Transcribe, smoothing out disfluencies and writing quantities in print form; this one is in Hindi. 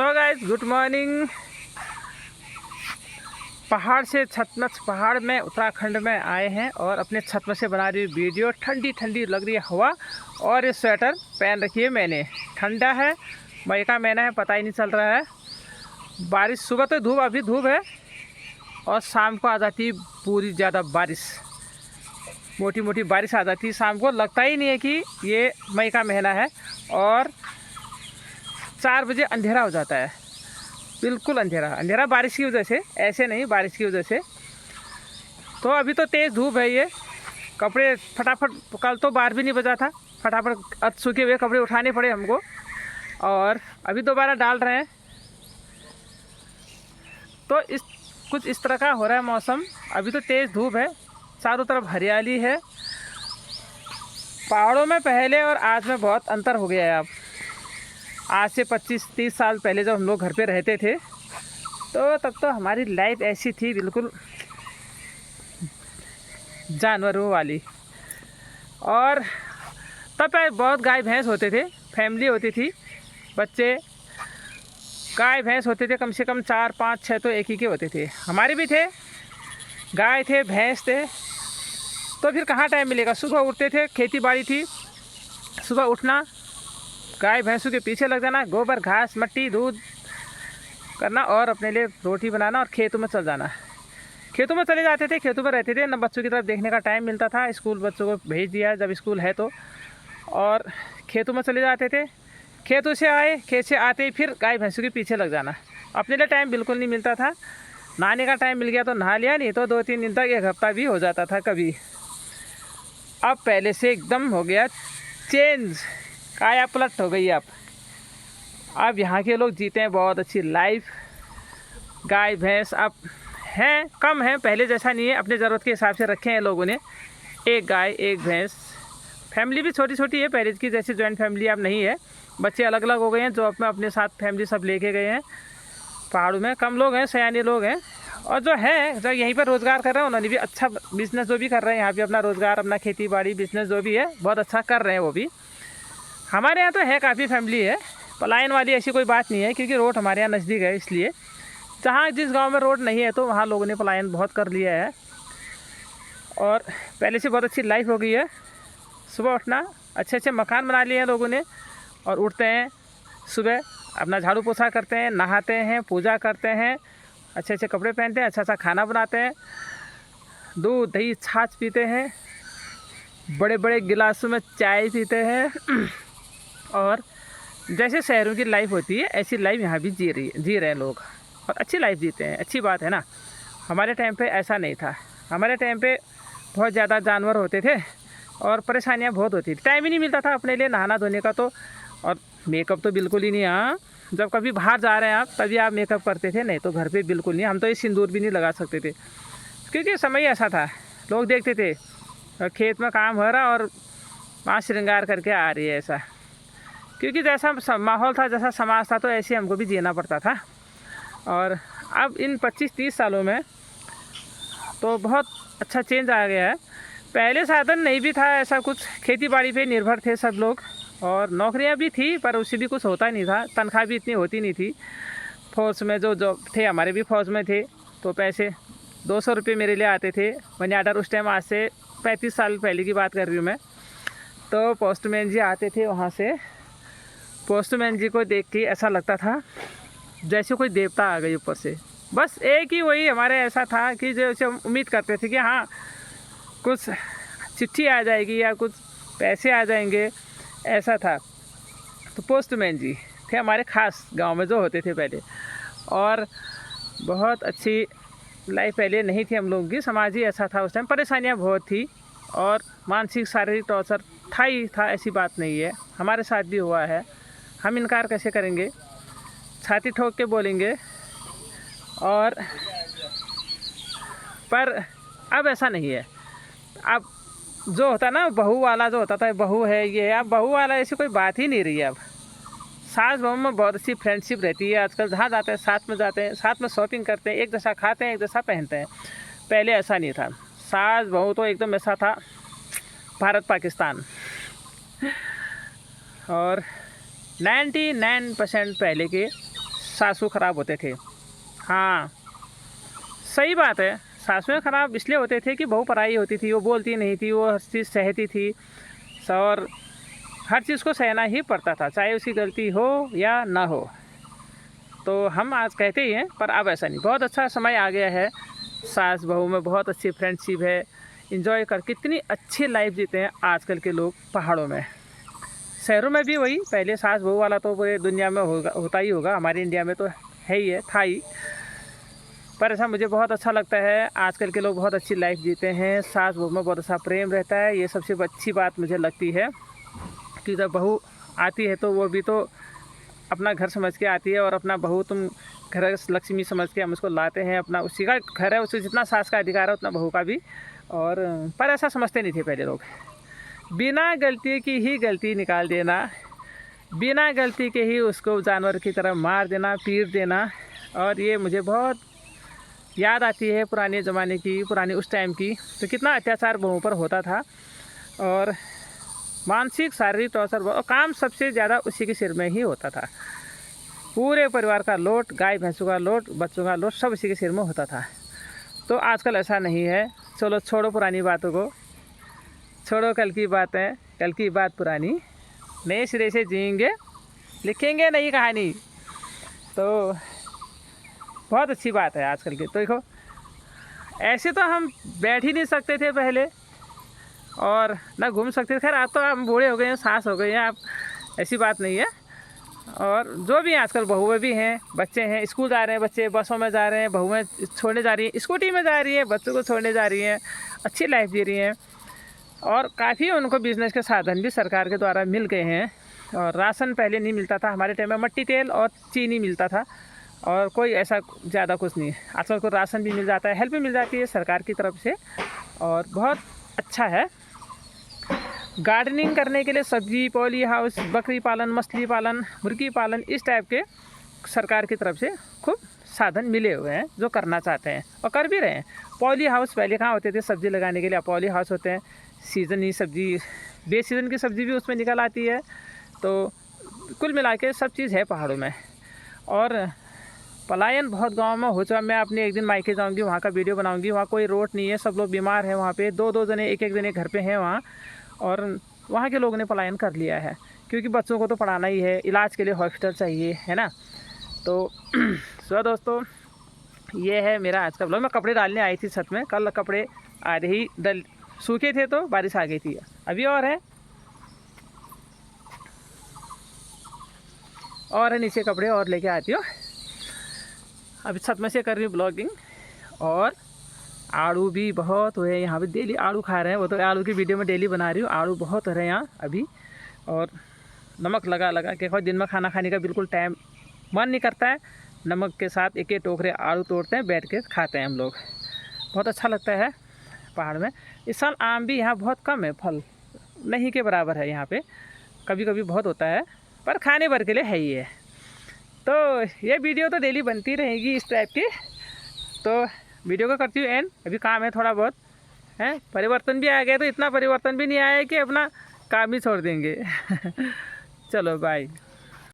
So guys good morning. पहाड़ से छतमच पहाड़ में उत्तराखंड में आए हैं और अपने छत में से बना रही वीडियो। ठंडी ठंडी लग रही है हवा और ये स्वेटर पहन रखी है मैंने। ठंडा है, मई का महीना है, पता ही नहीं चल रहा है। बारिश सुबह तो धूप, अभी धूप है और शाम को आ जाती है पूरी ज़्यादा बारिश, मोटी मोटी बारिश आ जाती है शाम को। लगता ही नहीं है कि ये मई का महीना है और 4 बजे अंधेरा हो जाता है, बिल्कुल अंधेरा। अंधेरा बारिश की वजह से, ऐसे नहीं, बारिश की वजह से। तो अभी तो तेज़ धूप है, ये कपड़े फटाफट, कल तो 12 भी नहीं बजा था, फटाफट सूखे हुए कपड़े उठाने पड़े हमको और अभी दोबारा डाल रहे हैं। तो कुछ इस तरह का हो रहा है मौसम। अभी तो तेज़ धूप है, चारों तरफ हरियाली है। पहाड़ों में पहले और आज में बहुत अंतर हो गया है। अब आज से 25-30 साल पहले जब हम लोग घर पे रहते थे तो तब तो हमारी लाइफ ऐसी थी, बिल्कुल जानवरों वाली। और तब बहुत गाय भैंस होते थे, फैमिली होती थी, बच्चे, गाय भैंस होते थे, कम से कम 4, 5, 6 तो एक ही के होते थे। हमारे भी थे, गाय थे, भैंस थे। तो फिर कहाँ टाइम मिलेगा। सुबह उठते थे, खेती बाड़ी थी, सुबह उठना, गाय भैंसों के पीछे लग जाना, गोबर घास मट्टी दूध करना और अपने लिए रोटी बनाना और खेतों में चल जाना। खेतों में चले जाते थे, खेतों में रहते थे, न बच्चों की तरफ देखने का टाइम मिलता था। स्कूल बच्चों को भेज दिया जब स्कूल है तो, और खेतों में चले जाते थे। खेतों से आए, खेत से आते ही फिर गाय भैंसों के पीछे लग जाना। अपने लिए टाइम बिल्कुल नहीं मिलता था। नहाने का टाइम मिल गया तो नहा लिया, नहीं तो 2-3 दिन तक, 1 हफ्ता भी हो जाता था कभी। अब पहले से एकदम हो गया चेंज, काया पलट हो गई। अब यहाँ के लोग जीते हैं बहुत अच्छी लाइफ। गाय भैंस अब हैं, कम हैं, पहले जैसा नहीं है। अपने ज़रूरत के हिसाब से रखे हैं लोगों ने, 1 गाय 1 भैंस। फैमिली भी छोटी छोटी है, पहले की जैसी जॉइंट फैमिली अब नहीं है। बच्चे अलग अलग हो गए हैं, जॉब में अपने साथ फैमिली सब लेके गए हैं। पहाड़ों में कम लोग हैं, सयाने लोग हैं। और जो है, जो यहीं पर रोज़गार कर रहे हैं, उन्होंने भी अच्छा बिज़नेस जो भी कर रहे हैं यहाँ पे, अपना रोज़गार, अपना खेती बाड़ी बिज़नेस जो भी है, बहुत अच्छा कर रहे हैं वो भी। हमारे यहाँ तो है, काफ़ी फैमिली है, पलायन वाली ऐसी कोई बात नहीं है, क्योंकि रोड हमारे यहाँ नज़दीक है। इसलिए जहाँ जिस गांव में रोड नहीं है तो वहाँ लोगों ने पलायन बहुत कर लिया है और पहले से बहुत अच्छी लाइफ हो गई है। सुबह उठना, अच्छे अच्छे मकान बना लिए हैं लोगों ने और उठते हैं सुबह, अपना झाड़ू पोछा करते हैं, नहाते हैं, पूजा करते हैं, अच्छे अच्छे कपड़े पहनते हैं, अच्छा अच्छा खाना बनाते हैं, दूध दही छाछ पीते हैं, बड़े बड़े गिलासों में चाय पीते हैं। और जैसे शहरों की लाइफ होती है ऐसी लाइफ यहाँ भी जी रहे हैं लोग और अच्छी लाइफ जीते हैं। अच्छी बात है ना। हमारे टाइम पे ऐसा नहीं था। हमारे टाइम पे बहुत ज़्यादा जानवर होते थे और परेशानियाँ बहुत होती थी। टाइम ही नहीं मिलता था अपने लिए नहाना धोने का तो, और मेकअप तो बिल्कुल ही नहीं। हाँ, जब कभी बाहर जा रहे हैं आप तभी आप मेकअप करते थे, नहीं तो घर पे बिल्कुल नहीं। हम तो ये सिंदूर भी नहीं लगा सकते थे क्योंकि समय ऐसा था। लोग देखते थे खेत में काम हो रहा और वहाँ श्रृंगार करके आ रही है, ऐसा। क्योंकि जैसा माहौल था, जैसा समाज था, तो ऐसे हमको भी जीना पड़ता था। और अब इन 25-30 सालों में तो बहुत अच्छा चेंज आ गया है। पहले साधन नहीं भी था ऐसा कुछ, खेती बाड़ी पे निर्भर थे सब लोग और नौकरियां भी थी, पर उससे भी कुछ होता नहीं था, तनख्वाह भी इतनी होती नहीं थी। फौज में जो थे, हमारे भी फौज में थे, तो पैसे 200 रुपये मेरे लिए आते थे मनी आर्डर। उस टाइम, आज से 35 साल पहले की बात कर रही हूँ मैं। तो पोस्टमैन जी आते थे वहाँ से, पोस्टमैन जी को देख के ऐसा लगता था जैसे कोई देवता आ गई ऊपर से। बस एक ही वही हमारे ऐसा था कि जैसे हम उम्मीद करते थे कि हाँ कुछ चिट्ठी आ जाएगी या कुछ पैसे आ जाएंगे, ऐसा था। तो पोस्टमैन जी थे हमारे खास गांव में जो होते थे पहले। और बहुत अच्छी लाइफ पहले नहीं थी हम लोगों की, समाज ही ऐसा था उस टाइम। परेशानियाँ बहुत थी और मानसिक शारीरिक टॉर्चर था ही था, ऐसी बात नहीं है। हमारे साथ भी हुआ है, हम इनकार कैसे करेंगे, छाती ठोक के बोलेंगे। और पर अब ऐसा नहीं है। अब जो होता ना बहू वाला, जो होता था बहू है ये है, अब बहू वाला ऐसी कोई बात ही नहीं रही है। अब सास बहू में बहुत अच्छी फ्रेंडशिप रहती है आजकल। जहाँ जाते हैं साथ में जाते हैं, साथ में शॉपिंग करते हैं, एक जैसा खाते हैं, एक जैसा पहनते हैं। पहले ऐसा नहीं था। सास बहू तो एकदम ऐसा था भारत पाकिस्तान। और 99% पहले के सासू खराब होते थे। हाँ सही बात है, सासुएं खराब इसलिए होते थे कि बहू पराई होती थी, वो बोलती नहीं थी, वो हर चीज़ सहती थी और हर चीज़ को सहना ही पड़ता था, चाहे उसकी गलती हो या ना हो। तो हम आज कहते ही हैं, पर अब ऐसा नहीं, बहुत अच्छा समय आ गया है। सास बहू में बहुत अच्छी फ्रेंडशिप है, इंजॉय कर कितनी अच्छी लाइफ जीते हैं आजकल के लोग पहाड़ों में। शहरों में भी वही, पहले सास बहू वाला तो पूरे दुनिया में होता ही होगा, हमारे इंडिया में तो है ही है, था ही। पर ऐसा मुझे बहुत अच्छा लगता है, आजकल के लोग बहुत अच्छी लाइफ जीते हैं, सास बहू में बहुत अच्छा प्रेम रहता है। ये सबसे अच्छी बात मुझे लगती है कि जब बहू आती है तो वो भी तो अपना घर समझ के आती है, और अपना बहू तुम घर लक्ष्मी समझ के हम उसको लाते हैं, अपना उसी का घर है, उससे जितना सास का अधिकार है उतना बहू का भी। और पर ऐसा समझते नहीं थे पहले लोग, बिना गलती की ही गलती निकाल देना, बिना गलती के ही उसको जानवर की तरह मार देना, पीट देना। और ये मुझे बहुत याद आती है पुराने ज़माने की, पुराने उस टाइम की, तो कितना अत्याचार बहू पर होता था, और मानसिक शारीरिक टॉर्चर और काम सबसे ज़्यादा उसी के सिर में ही होता था। पूरे परिवार का लोड, गाय भैंसों का लोड, बच्चों का लोड, सब उसी के सिर में होता था। तो आजकल ऐसा नहीं है। चलो छोड़ो पुरानी बातों को, छोड़ो कल की बातें, कल की बात पुरानी, नए सिरे से जिएंगे, लिखेंगे नई कहानी। तो बहुत अच्छी बात है आजकल की। तो देखो, ऐसे तो हम बैठ ही नहीं सकते थे पहले, और ना घूम सकते थे। खैर आप तो हम बूढ़े हो गए हैं, सास हो गए हैं, आप ऐसी बात नहीं है। और जो भी आजकल बहुएं भी हैं, बच्चे हैं, स्कूल जा रहे हैं बच्चे, बसों में जा रहे हैं, बहुएं छोड़ने जा रही हैं, स्कूटी में जा रही हैं, बच्चों को छोड़ने जा रही हैं, अच्छी लाइफ जी रही हैं। और काफ़ी उनको बिज़नेस के साधन भी सरकार के द्वारा मिल गए हैं। और राशन पहले नहीं मिलता था, हमारे टाइम में मट्टी तेल और चीनी मिलता था, और कोई ऐसा ज़्यादा कुछ नहीं। आजकल को राशन भी मिल जाता है, हेल्प भी मिल जाती है सरकार की तरफ से, और बहुत अच्छा है। गार्डनिंग करने के लिए सब्जी, पॉली हाउस, बकरी पालन, मछली पालन, मुर्गी पालन, इस टाइप के सरकार की तरफ से खूब साधन मिले हुए हैं जो करना चाहते हैं और कर भी रहे हैं। पॉली हाउस पहले कहाँ होते थे सब्ज़ी लगाने के लिए, पॉली हाउस होते हैं, सीज़नी सब्ज़ी, बे सीज़न की सब्ज़ी भी उसमें निकल आती है। तो कुल मिला के सब चीज़ है पहाड़ों में। और पलायन बहुत गांव में हो चुका। मैं अपने एक दिन मायके जाऊंगी, वहाँ का वीडियो बनाऊंगी। वहाँ कोई रोड नहीं है, सब लोग बीमार हैं, वहाँ पे दो जने, एक जने घर पे हैं वहाँ, और वहाँ के लोगों ने पलायन कर लिया है, क्योंकि बच्चों को तो पढ़ाना ही है, इलाज के लिए हॉस्पिटल चाहिए, है ना। तो सो दोस्तों, ये है मेरा आज का ब्लॉग। मैं कपड़े डालने आई थी छत में, कल कपड़े आधे ही सूखे थे तो बारिश आ गई थी, अभी और है नीचे कपड़े और लेके आती हूँ। अभी छत में से कर रही हूँ ब्लॉगिंग। और आड़ू भी बहुत हुए यहाँ पे, डेली आड़ू खा रहे हैं, वो तो आलू की वीडियो में डेली बना रही हूँ। आड़ू बहुत हो रहे हैं यहाँ अभी, और नमक लगा लगा के दिन में खाना खाने का बिल्कुल टाइम मन नहीं करता है। नमक के साथ एक एक टोकरे आड़ू तोड़ते हैं, बैठ के खाते हैं हम लोग, बहुत अच्छा लगता है पहाड़ में। इस साल आम भी यहाँ बहुत कम है, फल नहीं के बराबर है यहाँ पे, कभी कभी बहुत होता है, पर खाने भर के लिए है ही है। तो ये वीडियो तो डेली बनती रहेगी इस टाइप की। तो वीडियो को करती हूँ एंड, अभी काम है थोड़ा बहुत है, परिवर्तन भी आ गया, तो इतना परिवर्तन भी नहीं आया कि अपना काम ही छोड़ देंगे। चलो बाय।